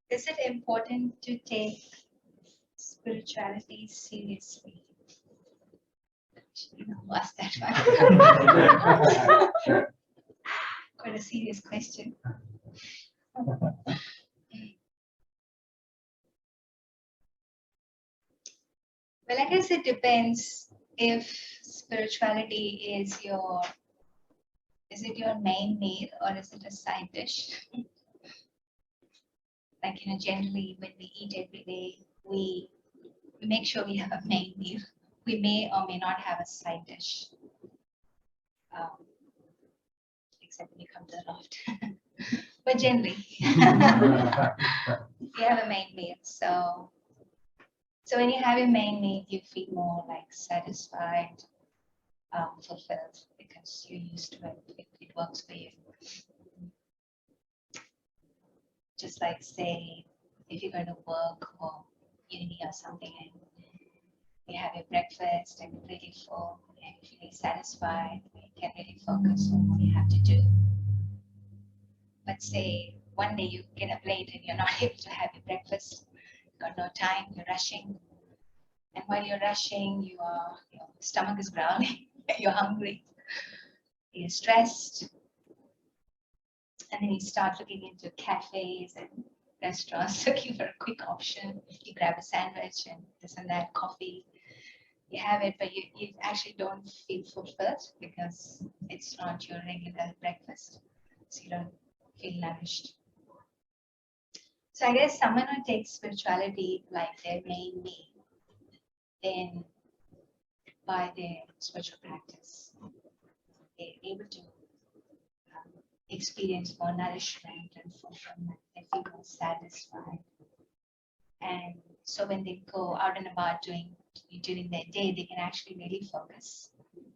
Is it important to take spirituality seriously? What's that one? Quite a serious question. Well, I guess it depends if spirituality is it your main meal or is it a side dish? Like, generally when we eat every day, we make sure we have a main meal. We may or may not have a side dish, except when you come to the loft. But generally, you have a main meal. So when you have your main meal, you feel more like satisfied, fulfilled because you're used to it. It works for you. Just like, say, if you're going to work or uni or something and you have your breakfast and you're really full and you're feeling satisfied, you can really focus on what you have to do. But say one day you get up late and you're not able to have your breakfast, you've got no time, you're rushing. And while you're rushing, your stomach is growling, you're hungry, you're stressed. And then you start looking into cafes and restaurants looking for a quick option. You grab a sandwich and this and that, coffee. You have it, but you actually don't feel fulfilled because it's not your regular breakfast. So you don't feel nourished. So I guess someone who takes spirituality like their main meal, then by their spiritual practice, they're able to experience more nourishment and fulfillment. They feel more satisfied. And so when they go out and about during their day, they can actually really focus.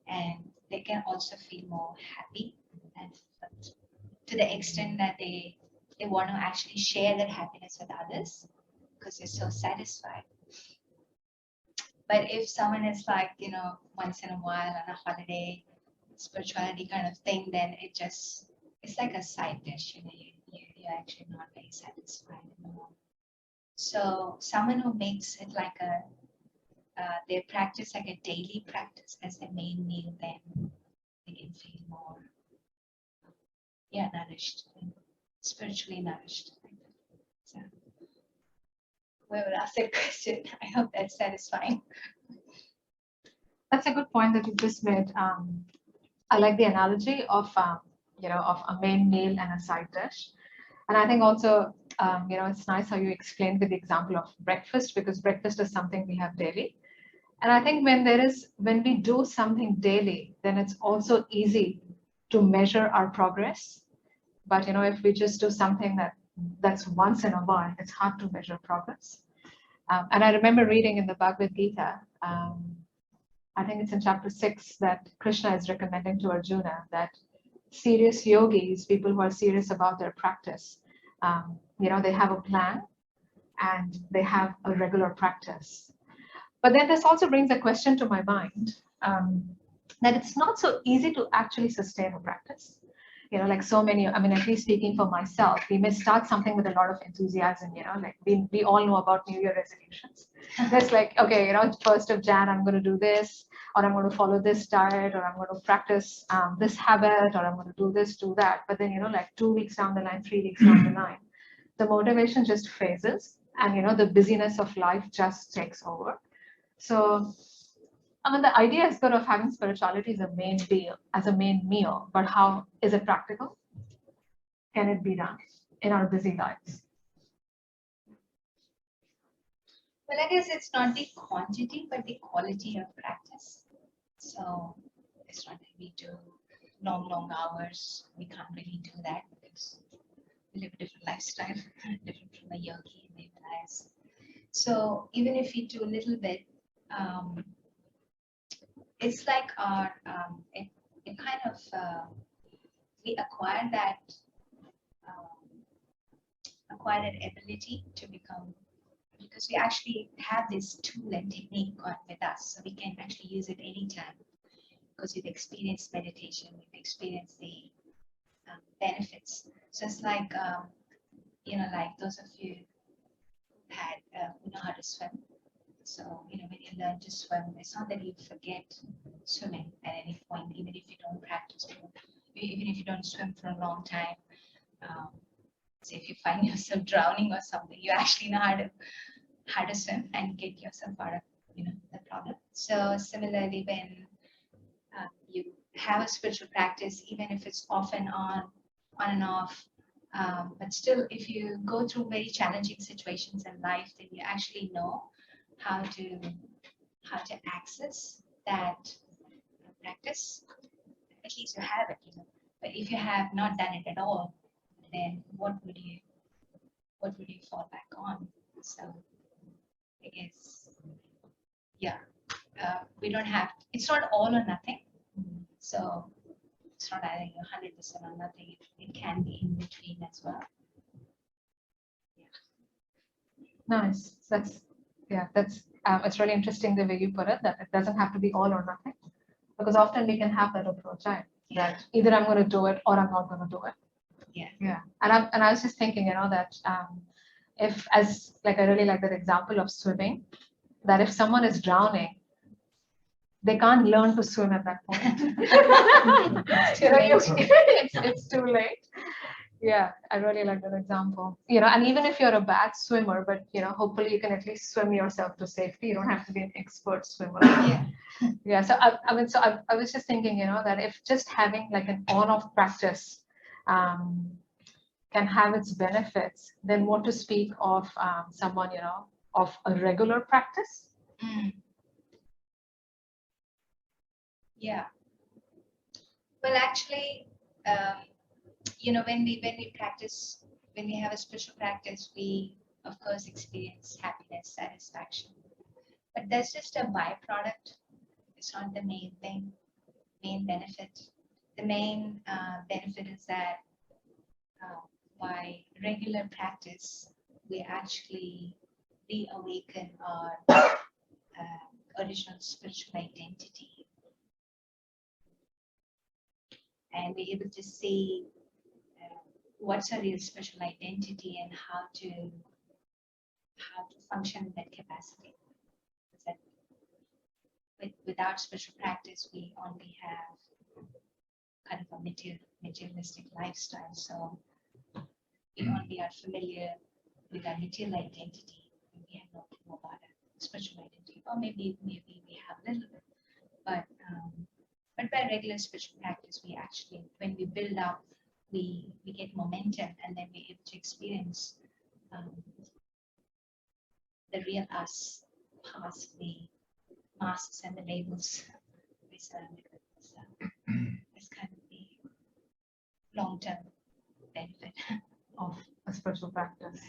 And they can also feel more happy and fulfilled to the extent that they want to actually share that happiness with others because they're so satisfied. But if someone is like, once in a while on a holiday, spirituality kind of thing, then it's like a side dish, you're actually not very satisfied anymore. So someone who makes it like their practice like a daily practice as their main meal, then they can feel more, nourished, spiritually nourished. So whoever asked that question, I hope that's satisfying. That's a good point that you just made. I like the analogy of of a main meal and a side dish. And I think also, it's nice how you explained with the example of breakfast, because breakfast is something we have daily. And I think when we do something daily, then it's also easy to measure our progress. But, if we just do something that's once in a while, it's hard to measure progress. And I remember reading in the Bhagavad Gita, I think it's in chapter 6, that Krishna is recommending to Arjuna that serious yogis, people who are serious about their practice, they have a plan and they have a regular practice. But then this also brings a question to my mind, that it's not so easy to actually sustain a practice. Like so many, at least speaking for myself, we may start something with a lot of enthusiasm, like we all know about New Year resolutions. It's like, okay, 1st of Jan, I'm going to do this, or I'm going to follow this diet, or I'm going to practice this habit, or I'm going to do this, do that. But then, like 2 weeks down the line, 3 weeks down the line, the motivation just phases and, the busyness of life just takes over. So, the idea is good of having spirituality as a main meal, but how is it practical? Can it be done in our busy lives? Well, I guess it's not the quantity, but the quality of practice. So it's not that we do long hours. We can't really do that because we live a different lifestyle, different from a yogi in their lives. So even if we do a little bit, it's like our it kind of we acquire that ability to become, because we actually have this tool and technique with us, so we can actually use it anytime because we've experienced meditation, we've experienced the benefits. So it's like, like those of you who had, who know how to swim. So, when you learn to swim, it's not that you forget swimming at any point, even if you don't practice, even if you don't swim for a long time. So if you find yourself drowning or something, you actually know how to swim and get yourself out of, the problem. So similarly, when you have a spiritual practice, even if it's off and on and off, but still, if you go through very challenging situations in life, then you actually know how to access that practice. At least you have it, But if you have not done it at all, then what would you fall back on? So I guess, yeah, we don't have. It's not all or nothing. So it's not either you're 100% or nothing. It can be in between as well. Nice. That's it's really interesting the way you put it, that it doesn't have to be all or nothing, because often we can have that approach, right? That either I'm going to do it or I'm not going to do it. Yeah. And I was just thinking, that if, as like, I really like that example of swimming, that if someone is drowning, they can't learn to swim at that point. It's too late. Yeah, I really like that example. And even if you're a bad swimmer, but hopefully you can at least swim yourself to safety. You don't have to be an expert swimmer. Yeah. So I was just thinking, that if just having like an on-off practice can have its benefits, then what to speak of someone, of a regular practice? Yeah. Well, actually, when we practice, when we have a spiritual practice, we of course experience happiness, satisfaction. But that's just a byproduct. It's not the main thing, main benefit. The main benefit is that by regular practice, we actually reawaken our original spiritual identity. And we're able to see what's our real spiritual identity and how to function in that capacity. That without spiritual practice, we only have kind of a materialistic lifestyle. So we only are familiar with our material identity, and we have no clue about our spiritual identity, or maybe we have a little bit, but by regular spiritual practice, we actually, when we build up, we get momentum, and then we're able to experience the real us past the masks and the labels we surrounded with. So it's kind of the long-term benefit of a spiritual practice.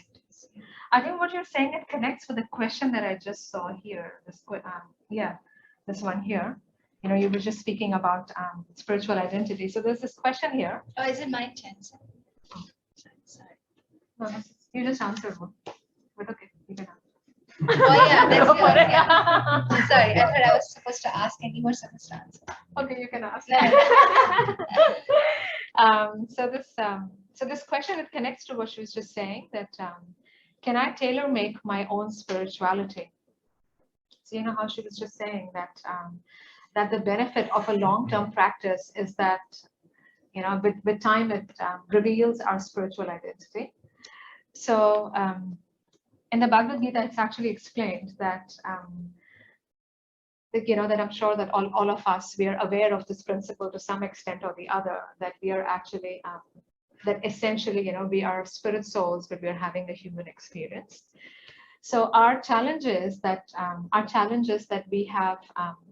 I think what you're saying, it connects with the question that I just saw here. This one here. You were just speaking about spiritual identity. So there's this question here. Oh, is it my turn? Oh. Sorry. No, you just answered one. But okay, you can answer. Oh yeah, that's yours. Yeah. Sorry, I thought I was supposed to ask and you were supposed to answer. Okay, you can ask. So this question, it connects to what she was just saying, that can I tailor make my own spirituality? So how she was just saying that that the benefit of a long-term practice is that with time it reveals our spiritual identity. So in the Bhagavad Gita, it's actually explained that that I'm sure that all of us, we are aware of this principle to some extent or the other, that we are actually that essentially we are spirit souls, but we are having a human experience. So our challenge is that we have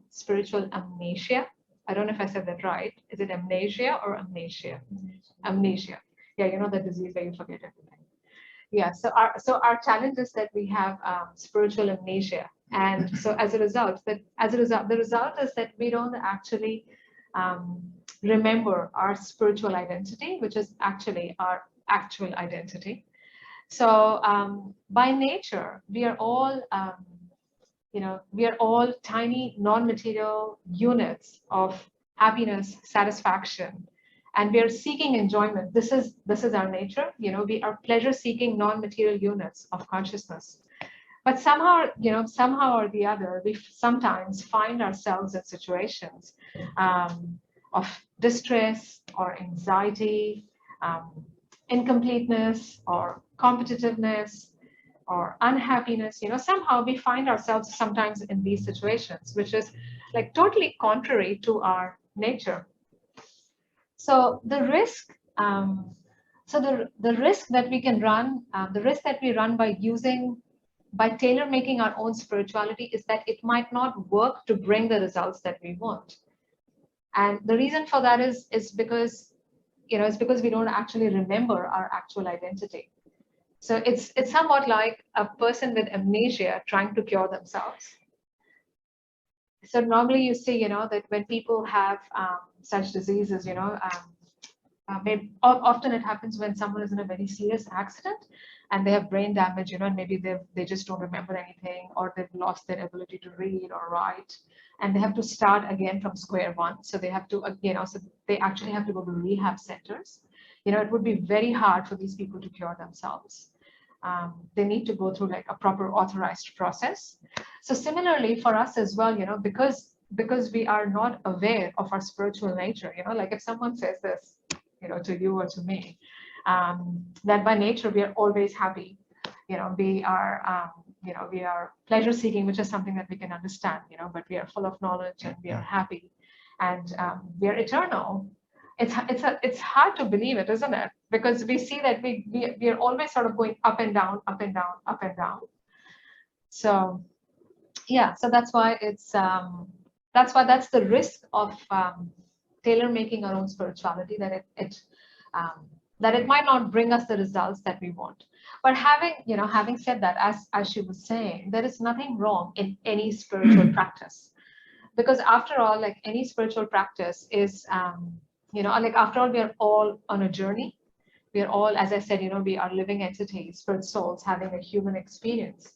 spiritual amnesia. I don't know if I said that right. Is it amnesia or amnesia? Amnesia. Yeah, the disease where you forget everything. Yeah. So our challenge is that we have spiritual amnesia, and so the result is that we don't actually remember our spiritual identity, which is actually our actual identity. So by nature, we are all tiny non-material units of happiness, satisfaction, and we are seeking enjoyment. This is our nature. We are pleasure-seeking non-material units of consciousness. But somehow or the other, we sometimes find ourselves in situations of distress or anxiety, incompleteness or competitiveness or unhappiness. Somehow we find ourselves sometimes in these situations, which is like totally contrary to our nature. So the risk, the risk that we can run, the risk that we run by tailor-making our own spirituality is that it might not work to bring the results that we want. And the reason for that is because, it's because we don't actually remember our actual identity. So it's somewhat like a person with amnesia trying to cure themselves. So normally you see, that when people have such diseases, often it happens when someone is in a very serious accident and they have brain damage, and maybe they just don't remember anything, or they've lost their ability to read or write, and they have to start again from square one. So they have to, so they actually have to go to rehab centers. It would be very hard for these people to cure themselves. They need to go through like a proper authorized process. So similarly for us as well, because we are not aware of our spiritual nature, like if someone says this, to you or to me, that by nature we are always happy, we are pleasure seeking, which is something that we can understand, but we are full of knowledge and we are happy, and we are eternal. It's hard to believe it, isn't it? Because we see that we are always sort of going up and down, up and down, up and down. So yeah, so that's why that's the risk of tailor making our own spirituality, that it might not bring us the results that we want. But having said that, as she was saying, there is nothing wrong in any spiritual practice, because after all, like any spiritual practice is like after all, we are all on a journey. We are all, as I said, we are living entities, spirit souls having a human experience.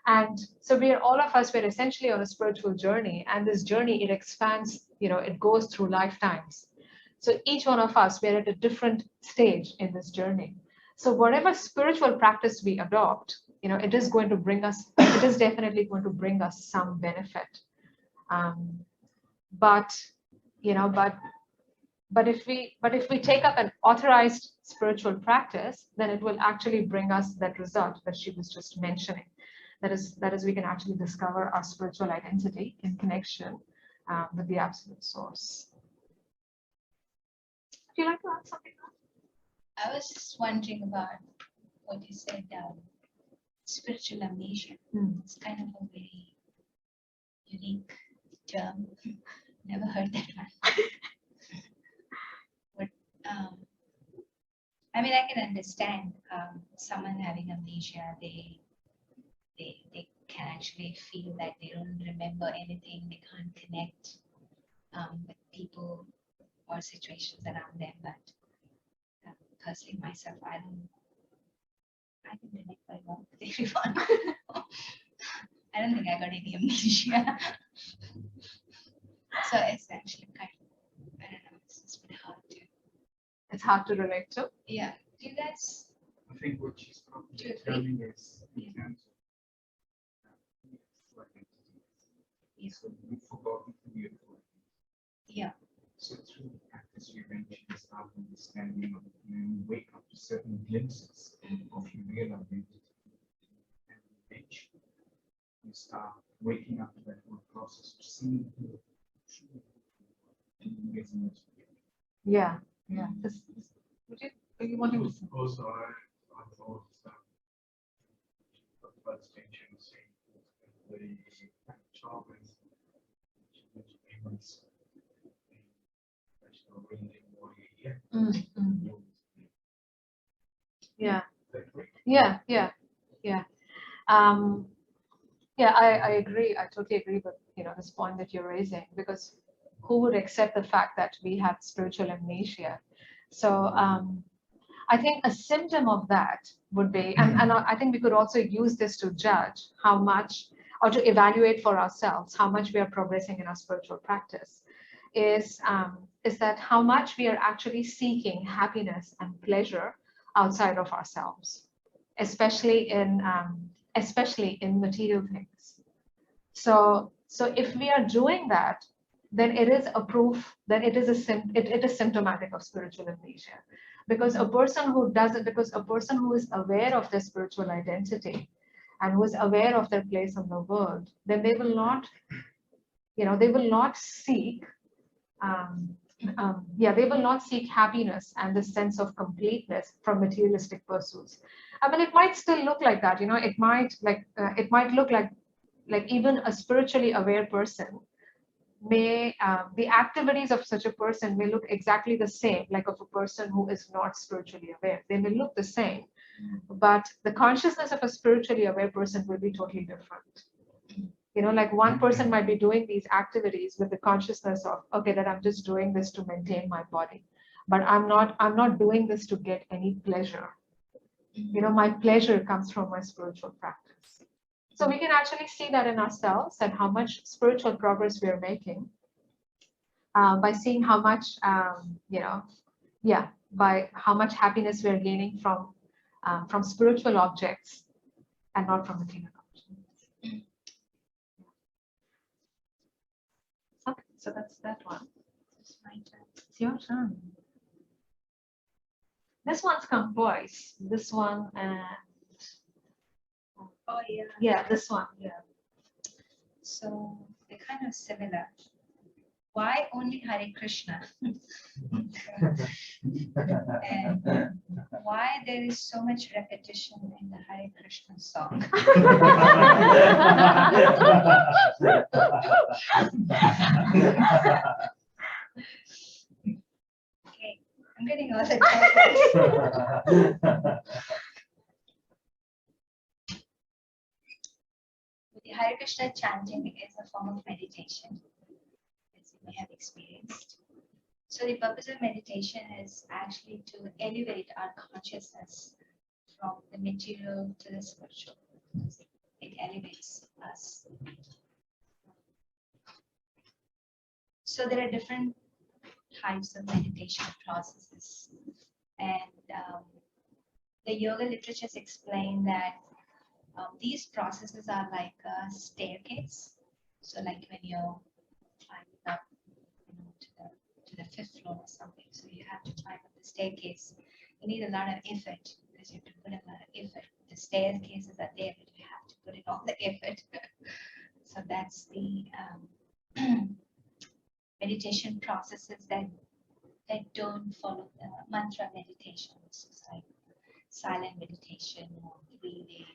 And so all of us, we're essentially on a spiritual journey, and this journey, it expands, it goes through lifetimes. So each one of us, we're at a different stage in this journey. So whatever spiritual practice we adopt, it is definitely going to bring us some benefit. But if we take up an authorized spiritual practice, then it will actually bring us that result that she was just mentioning. That is, we can actually discover our spiritual identity in connection with the absolute source. Would you like to add something? I was just wondering about what you said, spiritual amnesia. It's kind of a very unique term. Never heard that one. But I mean, I can understand someone having amnesia. They can actually feel that they don't remember anything. They can't connect with people or situations around them. But personally, myself, I can connect very well with everyone. I don't think I got any amnesia. So it's actually kind of, I don't know, it's just a bit hard to. It's hard to relate to. Yeah. Do you guys? I think what she's probably telling is in terms of so we've forgotten who you're for. Yeah. So through the practice, you eventually start understanding of, you wake up to certain glimpses of your real identity. And eventually, you start waking up to that whole process of seeing who you resonate with. Yeah. You want to? Also, I thought the first tension was saying the child is I agree. I totally agree with this point that you're raising, because who would accept the fact that we have spiritual amnesia? So I think a symptom of that would be, and I think we could also use this to judge how much, or to evaluate for ourselves how much we are progressing in our spiritual practice, is is that how much we are actually seeking happiness and pleasure outside of ourselves, especially in material things. So if we are doing that, then it is a proof that it is symptomatic of spiritual amnesia. Because a person who does it, because a person who is aware of their spiritual identity and who is aware of their place in the world, then they will not, they will not seek, they will not seek happiness and the sense of completeness from materialistic pursuits. I mean, it might still look like that, it might look like even a spiritually aware person may, the activities of such a person may look exactly the same, like of a person who is not spiritually aware. They may look the same, but the consciousness of a spiritually aware person will be totally different. Like one person might be doing these activities with the consciousness of, okay, that I'm just doing this to maintain my body, but I'm not doing this to get any pleasure. My pleasure comes from my spiritual practice. So we can actually see that in ourselves and how much spiritual progress we are making by seeing how much, by how much happiness we are gaining from spiritual objects and not from material objects. Okay, so that's that one. It's my turn. It's your turn. This one's come twice. This one and Oh, yeah. yeah, this one. Yeah. So they're kind of similar. Why only Hare Krishna? And why there is so much repetition in the Hare Krishna song? Okay, I'm getting all the The Hare Krishna chanting is a form of meditation, as you may have experienced. So the purpose of meditation is actually to elevate our consciousness from the material to the spiritual. It elevates us. So there are different types of meditation processes, and the yoga literatures explain that these processes are like a staircase. So like when you're climbing up, to the fifth floor or something, so you have to climb up the staircase. You need a lot of effort because you have to put in a lot of effort. The staircases are there, but you have to put in all the effort. So that's the meditation processes that don't follow the mantra meditations. It's like silent meditation or breathing,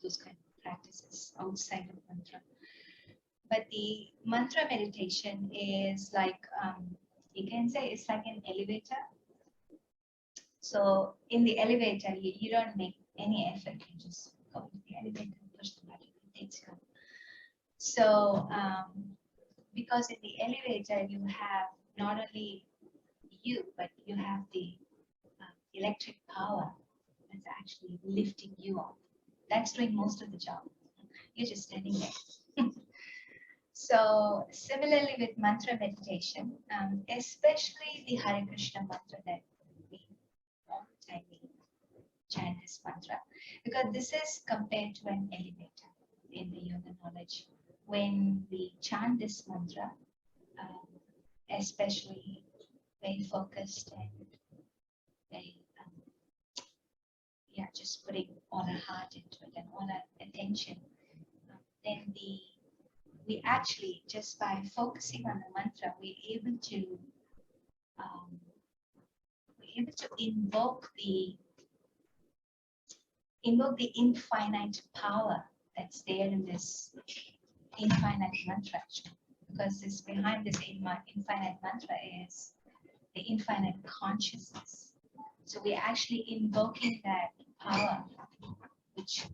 those kind of practices outside of mantra. But the mantra meditation is like, you can say it's like an elevator. So in the elevator, you don't make any effort. You just go into the elevator and push the button. It takes you up. So because in the elevator, you have not only you, but you have the electric power that's actually lifting you up. That's doing most of the job. You're just standing there. So similarly with mantra meditation, especially the Hare Krishna mantra that we all the time we chant this mantra, because this is compared to an elevator in the yoga knowledge. When we chant this mantra, especially very focused and very just putting all our heart into it and all our attention, then we actually, just by focusing on the mantra, we're able to invoke the infinite power that's there in this infinite mantra. Because this behind this infinite mantra is the infinite consciousness. So we're actually invoking that power, which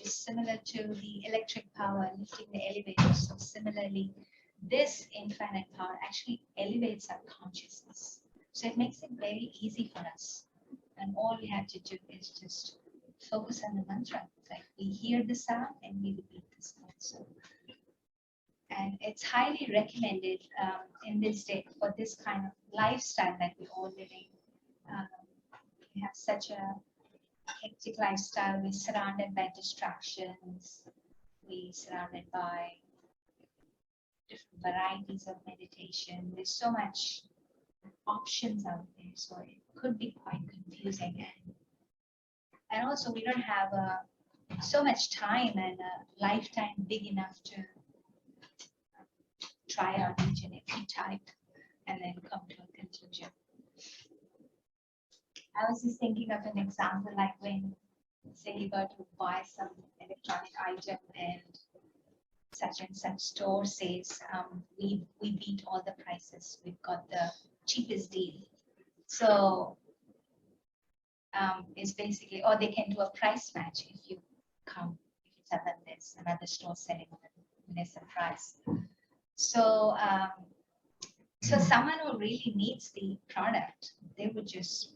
is similar to the electric power lifting the elevator. So similarly, this infinite power actually elevates our consciousness. So it makes it very easy for us. And all we have to do is just focus on the mantra. It's like we hear the sound and we repeat the sound. So And it's highly recommended in this day for this kind of lifestyle that we're all living. Um, we have such a hectic lifestyle. We're surrounded by distractions. We're surrounded by different varieties of meditation. There's so much options out there, so it could be quite confusing. And also, we don't have so much time and a lifetime big enough to try out each and every type and then come to a conclusion. I was just thinking of an example, like when, say, you go to buy some electronic item and such store says, we beat all the prices. We've got the cheapest deal. So it's basically, or they can do a price match if you tell them there's another store selling at a lesser price. So so someone who really needs the product, they would just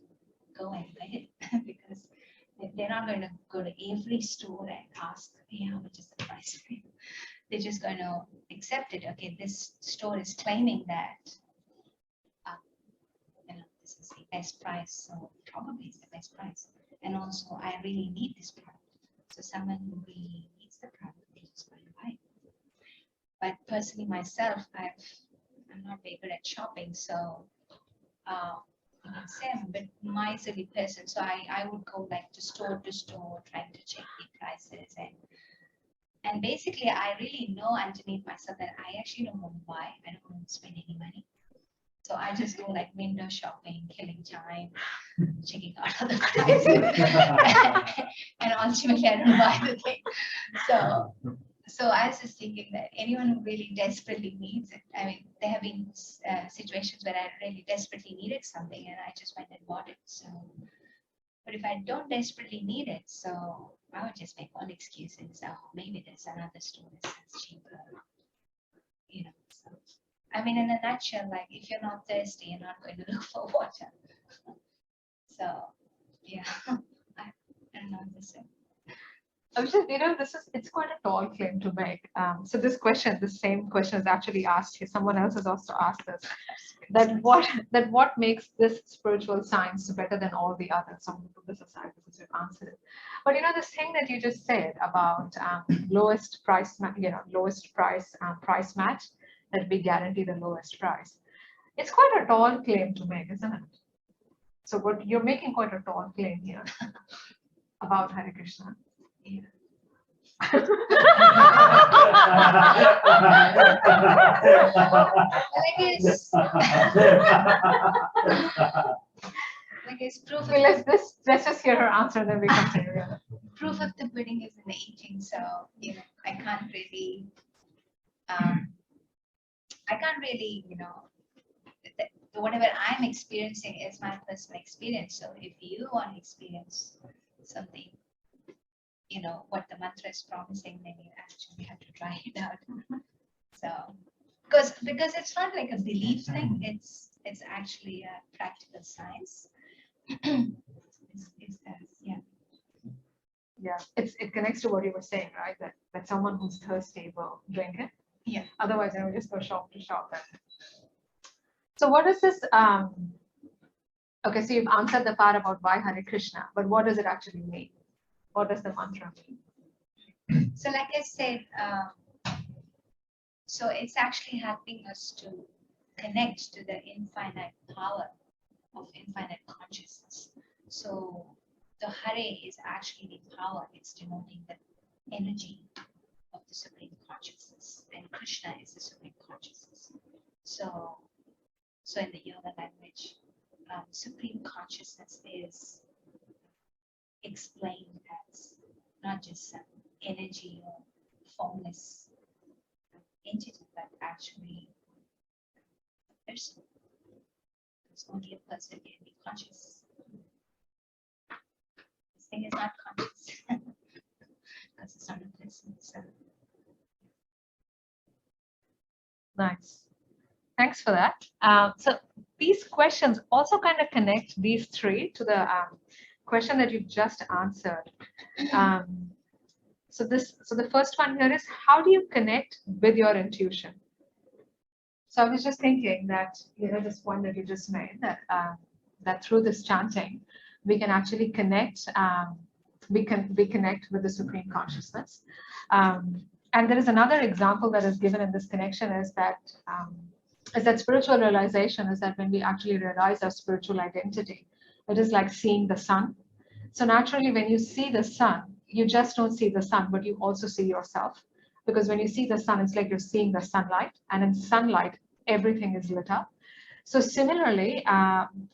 go and get it because they're not going to go to every store and ask, hey, how much is the price for you? They're just going to accept it. Okay, this store is claiming that this is the best price, so probably it's the best price. And also, I really need this product. So someone who really needs the product is just going to buy it. But personally, myself, I'm not very good at shopping, so say I'm a bit miserly person. So I would go like to store, trying to check the prices and basically I really know underneath myself that I actually don't want to buy. I don't want to spend any money. So I just go like window shopping, killing time, checking out other prices, and ultimately I don't buy the thing. So I was just thinking that anyone who really desperately needs it, I mean, there have been situations where I really desperately needed something and I just went and bought it. So, but if I don't desperately need it, so I would just make all excuses. Oh, maybe there's another store that's cheaper, you know. So, I mean, in a nutshell, like if you're not thirsty, you're not going to look for water. So, yeah, I don't know this. I'm just, it's quite a tall claim to make. So this question, the same question is actually asked here. Someone else has also asked us that what makes this spiritual science better than all the others. So I'm going to put this aside because you've answered it. But this thing that you just said about lowest price match, that we guarantee the lowest price. It's quite a tall claim to make, isn't it? So what you're making quite a tall claim here about Hare Krishna. Yeah. Like it's proof. Okay, let's just hear her answer, then we continue. Proof of the pudding is in the eating, so I can't really, whatever I'm experiencing is my personal experience. So if you want to experience something, what the mantra is promising, then you actually have to try it out. So, because it's not like a belief thing, it's actually a practical science. Yeah, it connects to what you were saying, right? That someone who's thirsty will drink it. Yeah. Otherwise, they will just go shop to shop. So what is this? Okay, so you've answered the part about why Hare Krishna, but what does it actually mean? What does the mantra mean? So like I said, so it's actually helping us to connect to the infinite power of infinite consciousness. So the Hare is actually the power, it's denoting the energy of the Supreme Consciousness, and Krishna is the Supreme Consciousness. So in the yoga language, Supreme Consciousness is explained as not just some energy or formless entity, but actually a person. Because only a person can be conscious. This thing is not conscious because it's not a person. So. Nice. Thanks for that. So these questions also kind of connect these three to the question that you just answered. So the first one here is, how do you connect with your intuition? So I was just thinking that, this point that you just made, that through this chanting, we can actually connect, we connect with the Supreme Consciousness. And there is another example that is given in this connection is that spiritual realization is that when we actually realize our spiritual identity, it is like seeing the sun. So naturally, when you see the sun, you just don't see the sun, but you also see yourself. Because when you see the sun, it's like you're seeing the sunlight, and in sunlight, everything is lit up. So similarly,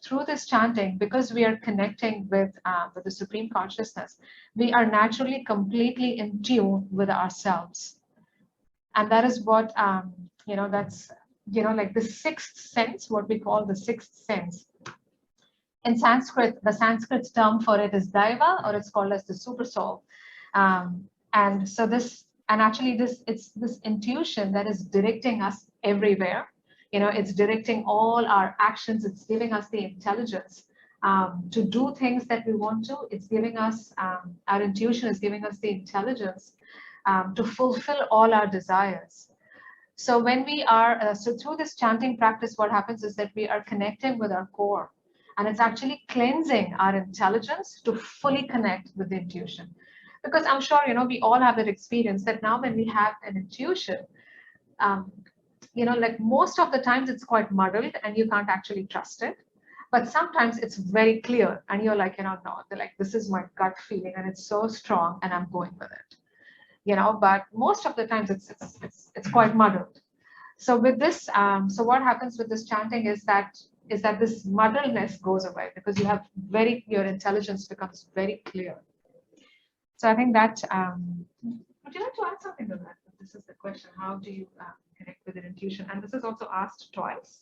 through this chanting, because we are connecting with the Supreme Consciousness, we are naturally completely in tune with ourselves. And that is what, that's, like the sixth sense, what we call the sixth sense. In Sanskrit, the Sanskrit term for it is Daiva, or it's called as the super soul. And so it's this intuition that is directing us everywhere. It's directing all our actions. It's giving us the intelligence to do things that we want to. It's giving us, our intuition is giving us the intelligence to fulfill all our desires. So when we are, so through this chanting practice, what happens is that we are connecting with our core, and it's actually cleansing our intelligence to fully connect with the intuition. Because I'm sure, we all have that experience that now when we have an intuition, like most of the times it's quite muddled and you can't actually trust it. But sometimes it's very clear and you're like, no, like, this is my gut feeling and it's so strong and I'm going with it. But most of the times it's quite muddled. So with this, so what happens with this chanting is that this muddledness goes away because you have your intelligence becomes very clear. So I think that, would you like to add something to that? This is the question, how do you connect with your intuition? And this is also asked twice.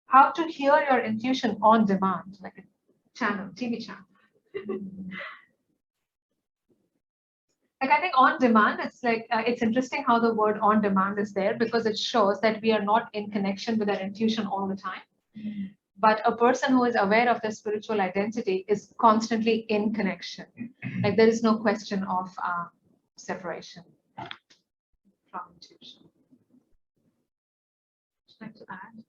How to hear your intuition on demand, like a channel, TV channel. Like, I think on demand, it's like, it's interesting how the word on demand is there because it shows that we are not in connection with our intuition all the time. But a person who is aware of their spiritual identity is constantly in connection. Like, there is no question of separation from intuition. Would you like to add?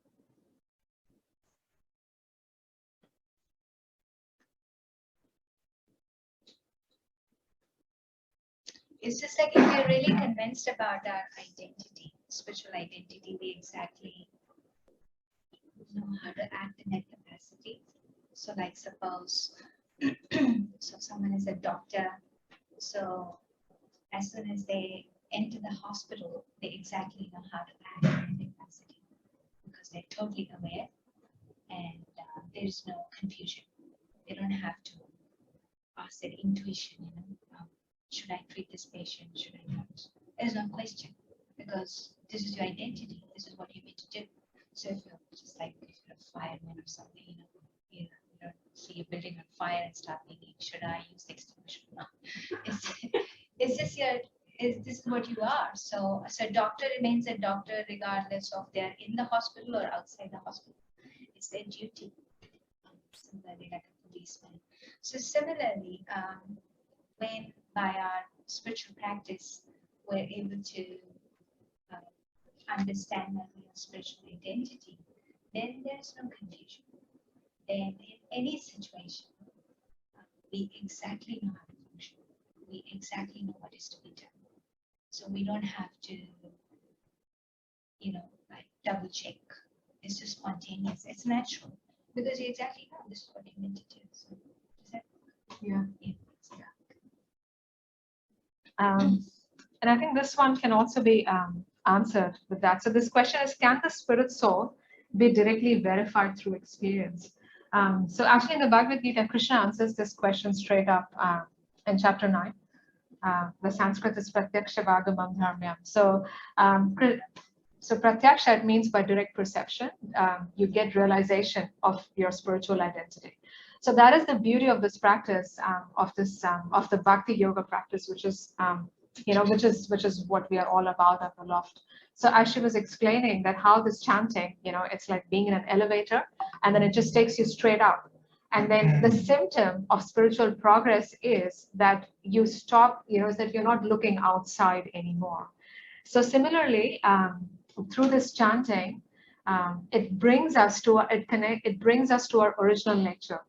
It's just like if we're really convinced about our identity, spiritual identity, we exactly know how to act in that capacity. So like suppose, so someone is a doctor, so as soon as they enter the hospital, they exactly know how to act in that capacity because they're totally aware and there's no confusion. They don't have to ask their intuition, should I treat this patient, should I not? There's no question because this is your identity, this is what you need to do. So if you're just like if you're a fireman or something, you don't see a building on fire and start thinking, should I use the extinguisher or not? It's just this is what you are. So a doctor remains a doctor regardless of they're in the hospital or outside the hospital. It's their duty. Similarly, like a policeman. So similarly, when by our spiritual practice, we're able to understand our real spiritual identity, then there's no confusion. Then in any situation, we exactly know how to function. We exactly know what is to be done. So we don't have to, like double check. It's just spontaneous. It's natural because you exactly know this is what you meant to do. So does that? Yeah. And I think this one can also be answered with that. So this question is, can the spirit soul be directly verified through experience? So actually in the Bhagavad Gita, Krishna answers this question straight up in chapter 9. The Sanskrit is pratyaksha vagamam dharmyam. So pratyaksha, it means by direct perception, you get realization of your spiritual identity. So that is the beauty of this practice, of the bhakti yoga practice, which is which is what we are all about at the Loft. So as she was explaining that how this chanting, it's like being in an elevator, and then it just takes you straight up. And then the symptom of spiritual progress is that you stop, is that you're not looking outside anymore. So similarly, through this chanting, it brings us to our original nature.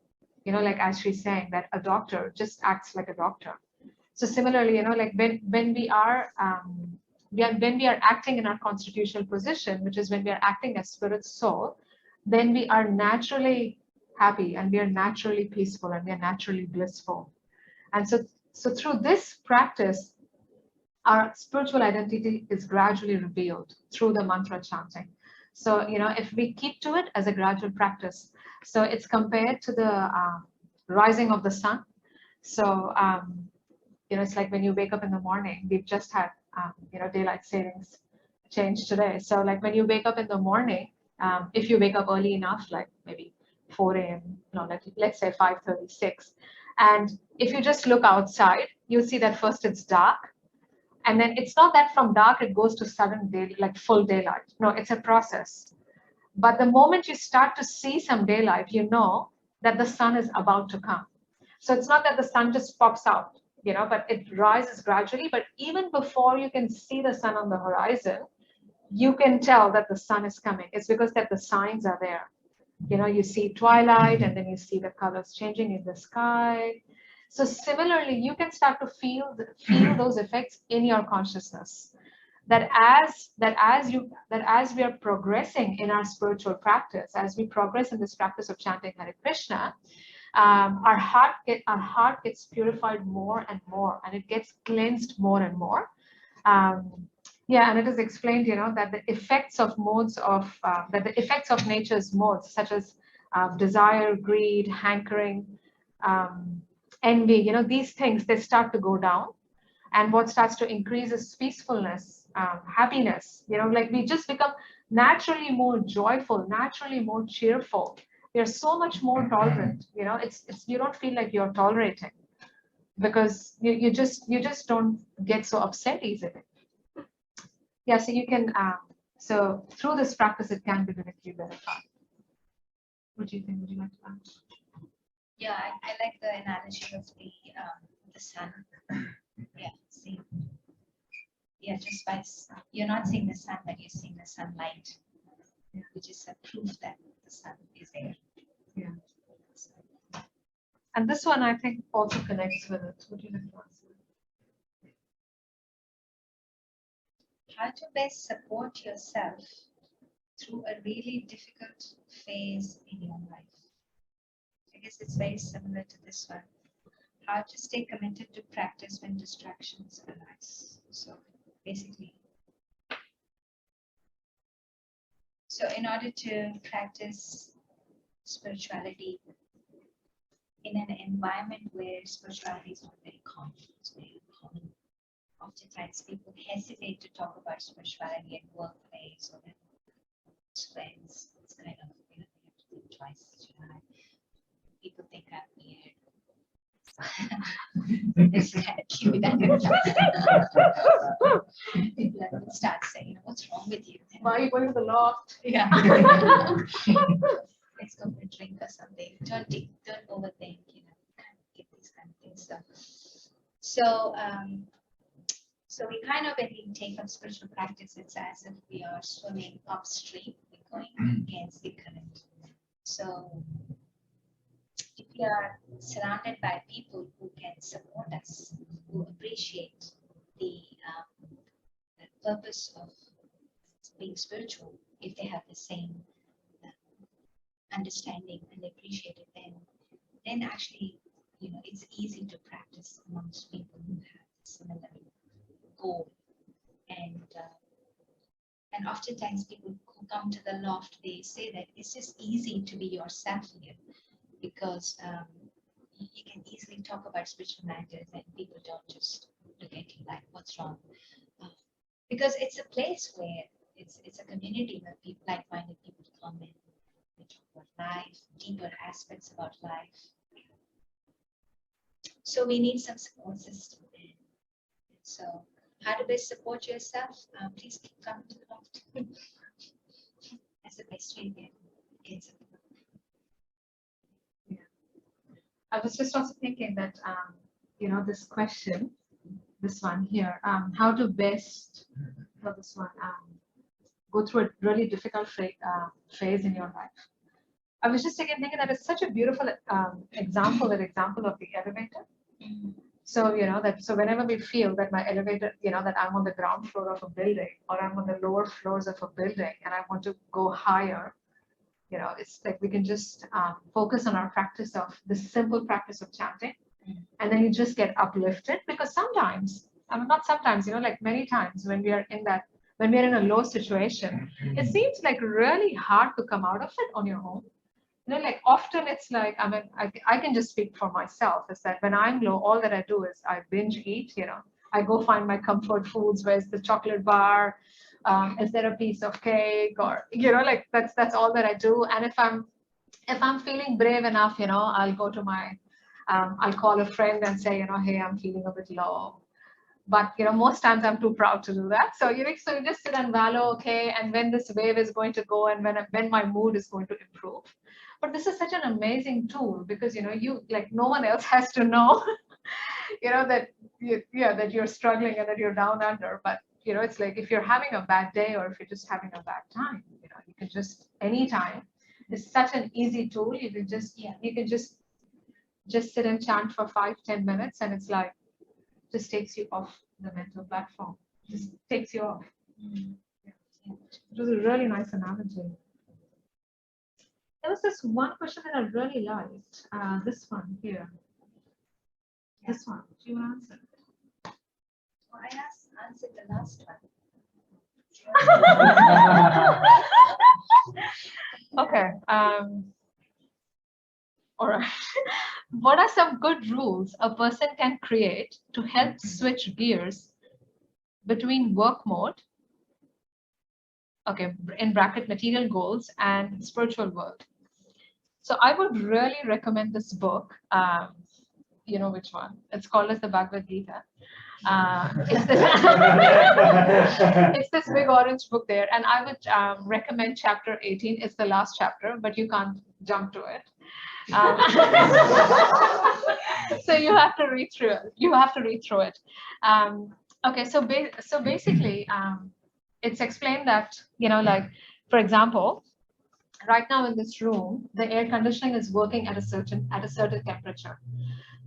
Like as she's saying, that a doctor just acts like a doctor. So similarly, like when we are when we are acting in our constitutional position, which is when we are acting as spirit soul, then we are naturally happy and we are naturally peaceful and we are naturally blissful. And so through this practice, our spiritual identity is gradually revealed through the mantra chanting. So, if we keep to it as a gradual practice, so it's compared to the rising of the sun. So, it's like when you wake up in the morning, we've just had, daylight savings change today. So like when you wake up in the morning, if you wake up early enough, like maybe 4 a.m., let's say 5:36, and if you just look outside, you'll see that first it's dark, and then it's not that from dark it goes to sudden day, like full daylight. No, it's a process. But the moment you start to see some daylight, you know that the sun is about to come. So it's not that the sun just pops out, but it rises gradually. But even before you can see the sun on the horizon, you can tell that the sun is coming. It's because that the signs are there. You see twilight, and then you see the colors changing in the sky. So similarly, you can start to feel those effects in your consciousness. That as we are progressing in our spiritual practice, as we progress in this practice of chanting Hare Krishna, our heart gets purified more and more, and it gets cleansed more and more. And it is explained, that the effects of nature's modes, such as desire, greed, hankering, envy, these things, they start to go down. And what starts to increase is peacefulness, happiness, like we just become naturally more joyful, naturally more cheerful. We are so much more tolerant, it's you don't feel like you're tolerating, because you just don't get so upset easily. Yeah, so you can, so through this practice, it can be directly verified. What do you think? Would you like to add? Yeah, I like the analogy of the sun. Yeah, see. Yeah, just by you're not seeing the sun, but you're seeing the sunlight, which is a proof that the sun is there. Yeah. And this one, I think, also connects with it. What do you like to answer? How to best support yourself through a really difficult phase in your life. I guess it's very similar to this one. How to stay committed to practice when distractions arise. So basically, so in order to practice spirituality in an environment where spirituality is not very common, it's very common. Oftentimes people hesitate to talk about spirituality at workplace or with friends. It's kind of, you have to think twice. People think I'm weird. It's kind of cute. People start saying, what's wrong with you? Why are you going to the loft? Yeah. Let's go for a drink or something. Don't overthink, get these kind of things. So we kind of, when we take up spiritual practice, it's as if we are swimming upstream, we're going against the current. So if we are surrounded by people who can support us, who appreciate the purpose of being spiritual, if they have the same understanding and appreciate it, then actually, it's easy to practice amongst people who have similar goal. And oftentimes people who come to the loft, they say that it's just easy to be yourself here, because you can easily talk about spiritual matters and people don't just look at you like, what's wrong? Because it's a place where it's a community where people, like-minded people come in. We talk about life, deeper aspects about life. So we need some support system. So how to best support yourself? Please keep coming to the loft. That's the best way to get support. Yeah. I was just also thinking that, this question, this one here, how to best, for this one, go through a really difficult phase in your life. I was just again thinking that it's such a beautiful example of the elevator. So, so whenever we feel that my elevator, that I'm on the ground floor of a building or I'm on the lower floors of a building and I want to go higher, it's like we can just focus on our practice of this simple practice of chanting. And then you just get uplifted, because sometimes, I mean, not sometimes, like many times when we are in a low situation, it seems like really hard to come out of it on your own. Like often it's like, I mean, I can just speak for myself, is that when I'm low, all that I do is I binge eat, I go find my comfort foods. Where's the chocolate bar? Is there a piece of cake? Or, like that's all that I do. And if I'm feeling brave enough, I'll go to I'll call a friend and say, hey, I'm feeling a bit low. But most times I'm too proud to do that. So you just sit and wallow, okay, and when this wave is going to go and when my mood is going to improve. But this is such an amazing tool, because you, like, no one else has to know that that you're struggling and that you're down under. But it's like if you're having a bad day or if you're just having a bad time, you can just anytime. It's such an easy tool. You can just sit and chant for 5-10 minutes, and it's like just takes you off the mental platform. Just takes you off. It was a really nice analogy. There was this one question that I really liked. This one here. This one. Do you want to answer it? Oh, I answered the last one. Okay. All right. What are some good rules a person can create to help switch gears between work mode, okay, in bracket material goals, and spiritual world? So I would really recommend this book. You know which one? It's called as the Bhagavad Gita. It's this big orange book there, and I would recommend chapter 18. It's the last chapter, but you can't jump to it. So you have to read through it. Okay, so basically, it's explained that, like, for example, right now in this room, the air conditioning is working at a certain temperature.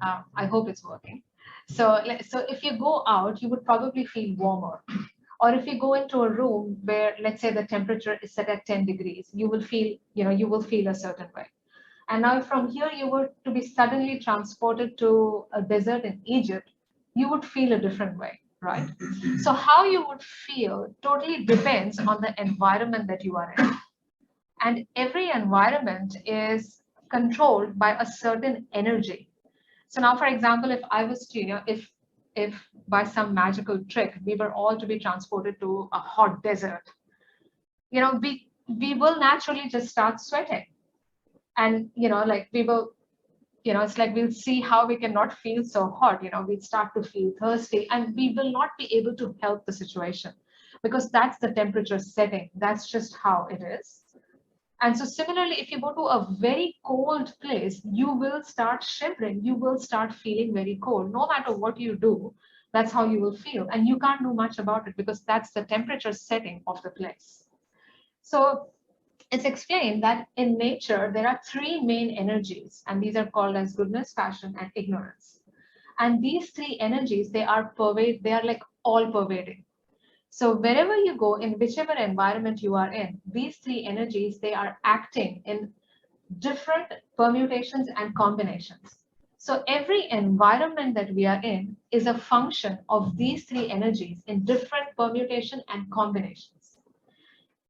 I hope it's working. So if you go out, you would probably feel warmer. Or if you go into a room where, let's say, the temperature is set at 10 degrees, you will feel a certain way. And now from here, you were to be suddenly transported to a desert in Egypt, you would feel a different way, right? So how you would feel totally depends on the environment that you are in. And every environment is controlled by a certain energy. So now, for example, if I was to, if by some magical trick, we were all to be transported to a hot desert, we will naturally just start sweating. And, like we will, it's like we'll see how we cannot feel so hot, we'll start to feel thirsty, and we will not be able to help the situation because that's the temperature setting. That's just how it is. And so similarly, if you go to a very cold place, you will start shivering. You will start feeling very cold. No matter what you do, that's how you will feel. And you can't do much about it because that's the temperature setting of the place. So it's explained that in nature, there are three main energies, and these are called as goodness, passion, and ignorance. And these three energies, they are like all pervading. So wherever you go, in whichever environment you are in, these three energies, they are acting in different permutations and combinations. So every environment that we are in is a function of these three energies in different permutation and combinations.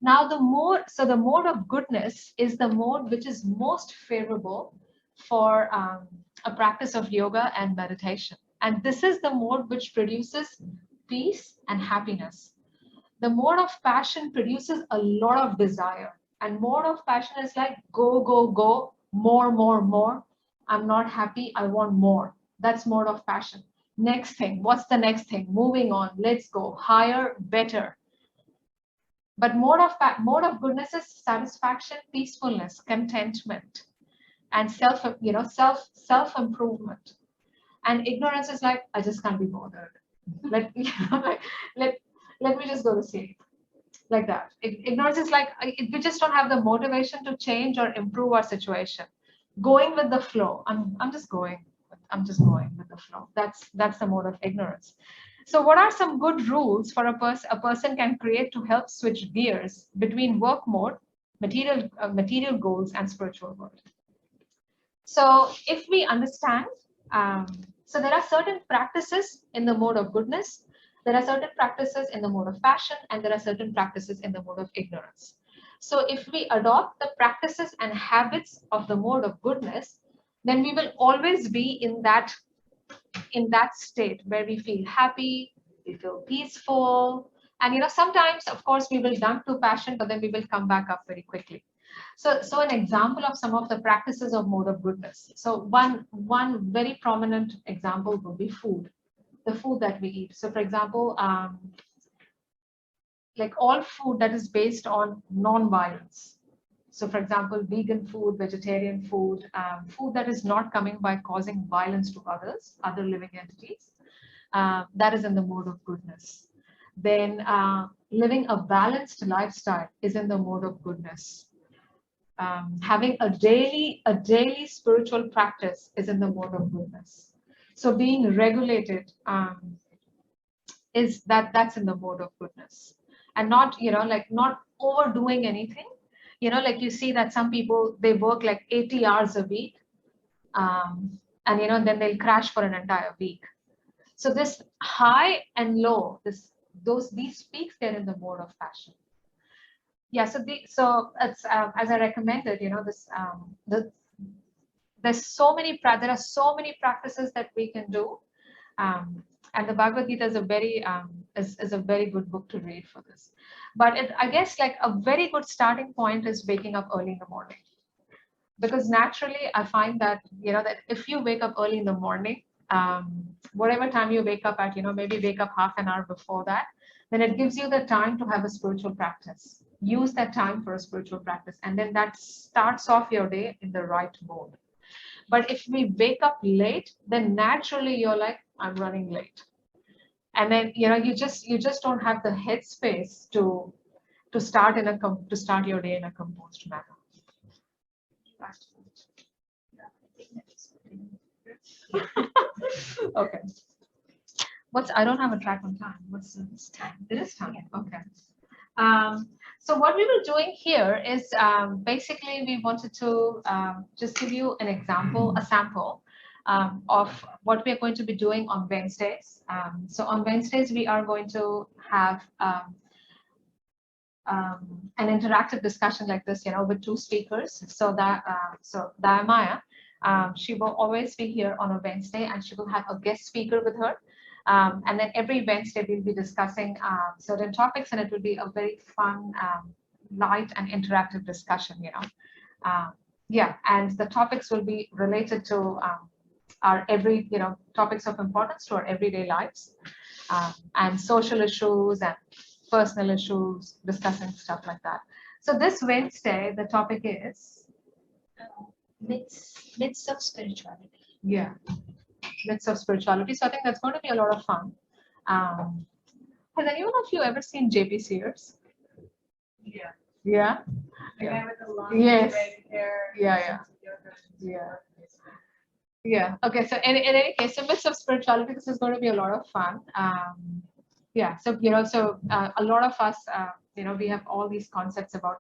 Now the mode of goodness is the mode which is most favorable for a practice of yoga and meditation. And this is the mode which produces peace and happiness. The mode of passion produces a lot of desire. And mode of passion is like go, go, go, more, more, more. I'm not happy, I want more. That's mode of passion. Next thing, what's the next thing? Moving on, let's go, higher, better. But mode of goodness is satisfaction, peacefulness, contentment. and self improvement. And ignorance is like, I just can't be bothered. Like, let me just go to sleep. Like that. Ignorance is like, we just don't have the motivation to change or improve our situation. Going with the flow. I'm just going. I'm just going with the flow. That's the mode of ignorance. So what are some good rules for a person can create to help switch gears between work mode, material goals, and spiritual world? So if we understand, so there are certain practices in the mode of goodness, there are certain practices in the mode of passion, and there are certain practices in the mode of ignorance. So if we adopt the practices and habits of the mode of goodness, then we will always be in that state where we feel happy, we feel peaceful, and sometimes, of course, we will dump to passion, but then we will come back up very quickly. So an example of some of the practices of mode of goodness. So one very prominent example would be food, the food that we eat. So for example, like all food that is based on non-violence. So for example, vegan food, vegetarian food, food that is not coming by causing violence to others, other living entities, that is in the mode of goodness. Then living a balanced lifestyle is in the mode of goodness. Having a daily spiritual practice is in the mode of goodness. So being regulated that's in the mode of goodness, and not like not overdoing anything. Like you see that some people, they work like 80 hours a week, and then they'll crash for an entire week. So this high and low, these peaks, they're in the mode of passion. Yeah, so it's as I recommended, there's there are so many practices that we can do, and the Bhagavad Gita is a very is a very good book to read for this. But I guess like a very good starting point is waking up early in the morning, because naturally I find that that if you wake up early in the morning, whatever time you wake up at, maybe wake up half an hour before that, then it gives you the time to have a spiritual practice. Use that time for a spiritual practice, and then that starts off your day in the right mode. But if we wake up late, then naturally you're like, I'm running late, and then you just don't have the headspace to start your day in a composed manner. Okay. I don't have a track on time. What's this time? It is time. Okay. So what we were doing here is basically we wanted to just give you an example, a sample of what we are going to be doing on Wednesdays. So on Wednesdays, we are going to have an interactive discussion like this, with two speakers. So Dayamaya, she will always be here on a Wednesday, and she will have a guest speaker with her. And then every Wednesday we'll be discussing certain topics, and it will be a very fun, light and interactive discussion, yeah, and the topics will be related to our topics of importance to our everyday lives, and social issues and personal issues, discussing stuff like that. So this Wednesday, the topic is myths of spirituality. Yeah. Myths of spirituality. So I think that's going to be a lot of fun. Has anyone of you ever seen JP Sears? Yeah. Yeah. The guy with the long Yes. red hair. Yeah. Yeah. Okay. So in any case, so myths of spirituality, this is going to be a lot of fun. Yeah. So a lot of us, we have all these concepts about